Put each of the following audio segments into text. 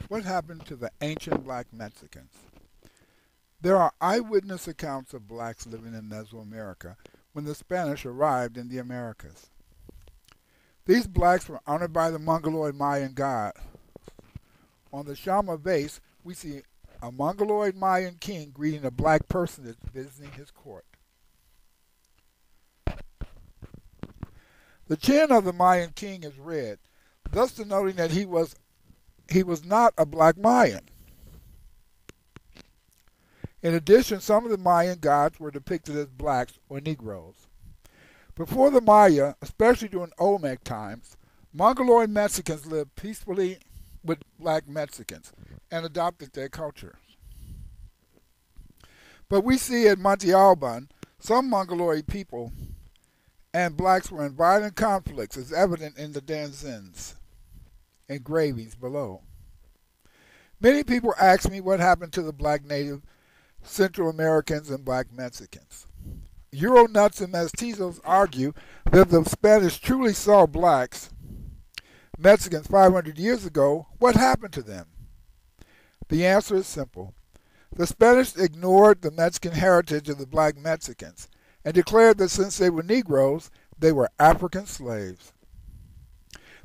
What happened to the ancient black Mexicans? There are eyewitness accounts of blacks living in Mesoamerica when the Spanish arrived in the Americas. These blacks were honored by the Mongoloid Mayan god. On the Shama vase, we see a Mongoloid Mayan king greeting a black personage visiting his court. The chin of the Mayan king is red, thus denoting that he was not a black Mayan. In addition, some of the Mayan gods were depicted as blacks or Negroes. Before the Maya, especially during Olmec times, Mongoloid Mexicans lived peacefully with black Mexicans and adopted their cultures. But we see at Monte Alban, some Mongoloid people and blacks were in violent conflicts, as evident in the Danzins engravings below. Many people ask me what happened to the black native Central Americans and black Mexicans. Euro-nuts and Mastizos argue that the Spanish truly saw blacks, Mexicans 500 years ago. What happened to them? The answer is simple. The Spanish ignored the Mexican heritage of the black Mexicans and declared that since they were Negroes, they were African slaves.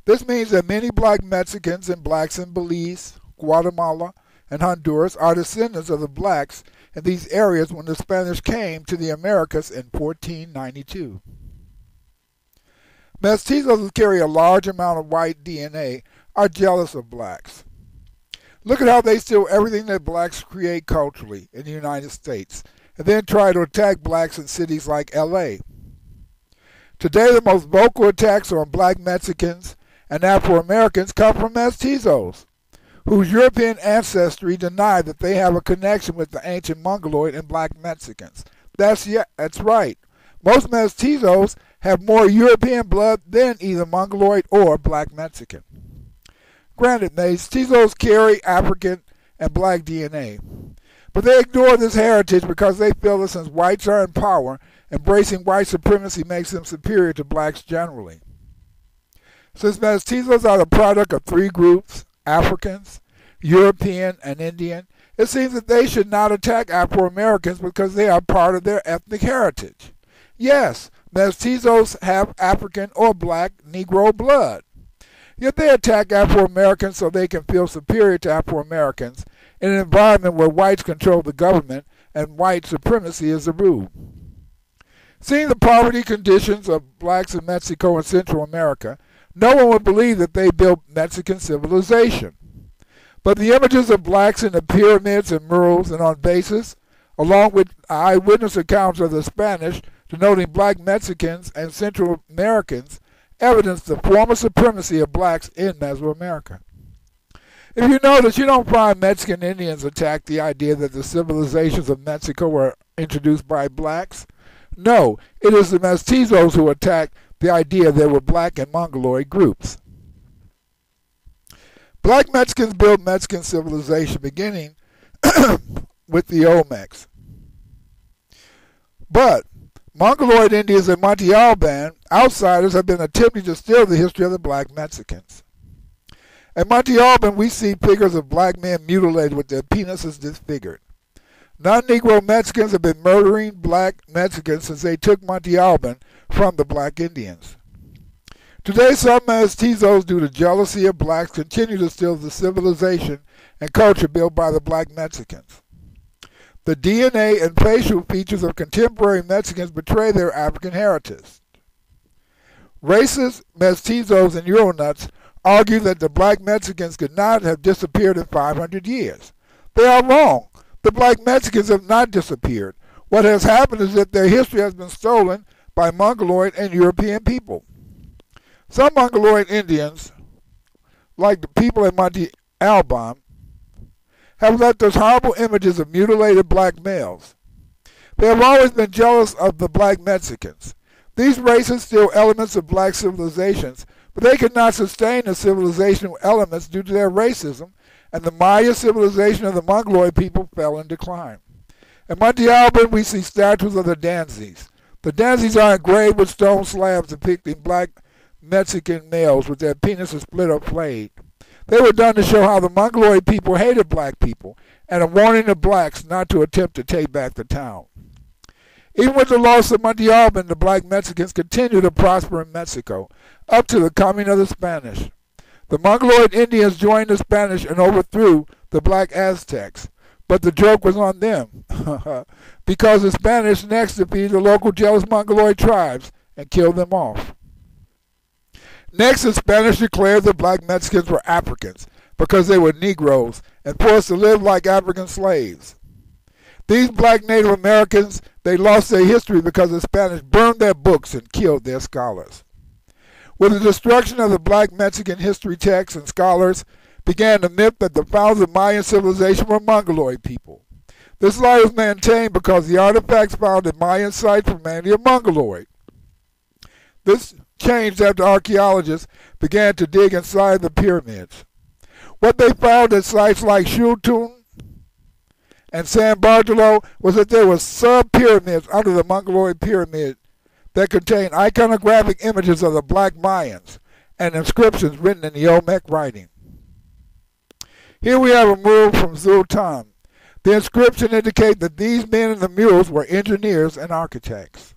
This means that many black Mexicans and blacks in Belize, Guatemala, and Honduras are descendants of the blacks in these areas when the Spanish came to the Americas in 1492. Mestizos who carry a large amount of white DNA are jealous of blacks. Look at how they steal everything that blacks create culturally in the United States and then try to attack blacks in cities like LA. Today, the most vocal attacks on black Mexicans and Afro-Americans come from Mestizos, whose European ancestry deny that they have a connection with the ancient Mongoloid and black Mexicans. That's right. Most Mestizos have more European blood than either Mongoloid or black Mexican. Granted, Mestizos carry African and black DNA, but they ignore this heritage because they feel that since whites are in power, embracing white supremacy makes them superior to blacks generally. Since Mestizos are the product of three groups, Africans, European, and Indian, it seems that they should not attack Afro-Americans because they are part of their ethnic heritage. Yes, Mestizos have African or black Negro blood. Yet they attack Afro-Americans so they can feel superior to Afro-Americans in an environment where whites control the government and white supremacy is the rule. Seeing the poverty conditions of blacks in Mexico and Central America, no one would believe that they built Mexican civilization. But the images of blacks in the pyramids and murals and on vases, along with eyewitness accounts of the Spanish denoting black Mexicans and Central Americans, evidence the former supremacy of blacks in Mesoamerica. If you notice, you don't find Mexican Indians attack the idea that the civilizations of Mexico were introduced by blacks. No, it is the Mestizos who attack the idea there were black and Mongoloid groups. Black Mexicans built Mexican civilization beginning with the Olmecs. But Mongoloid Indians and Monte Alban outsiders have been attempting to steal the history of the black Mexicans. At Monte Alban, we see figures of black men mutilated with their penises disfigured. Non-Negro Mexicans have been murdering black Mexicans since they took Monte Alban from the black Indians. Today, some Mestizos, due to jealousy of blacks, continue to steal the civilization and culture built by the black Mexicans. The DNA and facial features of contemporary Mexicans betray their African heritage. Racist Mestizos and Euro-nuts argue that the black Mexicans could not have disappeared in 500 years. They are wrong. The black Mexicans have not disappeared. What has happened is that their history has been stolen by Mongoloid and European people. Some Mongoloid Indians, like the people in Monte Alban, have left us horrible images of mutilated black males. They have always been jealous of the black Mexicans. These races steal elements of black civilizations, but they could not sustain the civilizational elements due to their racism, and the Maya civilization of the Mongoloid people fell in decline. At Monte Alban, we see statues of the Danzis. The Danzis are engraved with stone slabs depicting black Mexican males with their penises split or flayed. They were done to show how the Mongoloid people hated black people and a warning to blacks not to attempt to take back the town. Even with the loss of Montalban, the black Mexicans continued to prosper in Mexico up to the coming of the Spanish. The Mongoloid Indians joined the Spanish and overthrew the black Aztecs, but the joke was on them because the Spanish next defeated the local jealous Mongoloid tribes and killed them off. Next, the Spanish declared the black Mexicans were Africans because they were Negroes and forced to live like African slaves. These black Native Americans, they lost their history because the Spanish burned their books and killed their scholars. With the destruction of the black Mexican history texts and scholars, began the myth that the founders of Mayan civilization were Mongoloid people. This lie was maintained because the artifacts found at Mayan sites were mainly Mongoloid. This changed after archaeologists began to dig inside the pyramids. What they found at sites like Shultun and San Bartolo was that there were sub-pyramids under the Mongoloid pyramid that contained iconographic images of the black Mayans and inscriptions written in the Olmec writing. Here we have a mural from Zultan. The inscription indicates that these men in the murals were engineers and architects.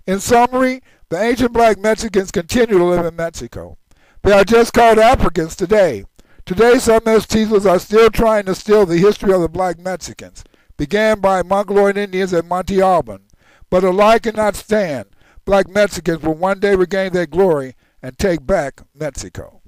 In summary, the ancient black Mexicans continue to live in Mexico. They are just called Africans today. Today, some Mastizos are still trying to steal the history of the black Mexicans, began by Mongoloid Indians at Montalban. But a lie cannot stand. Black Mexicans will one day regain their glory and take back Mexico.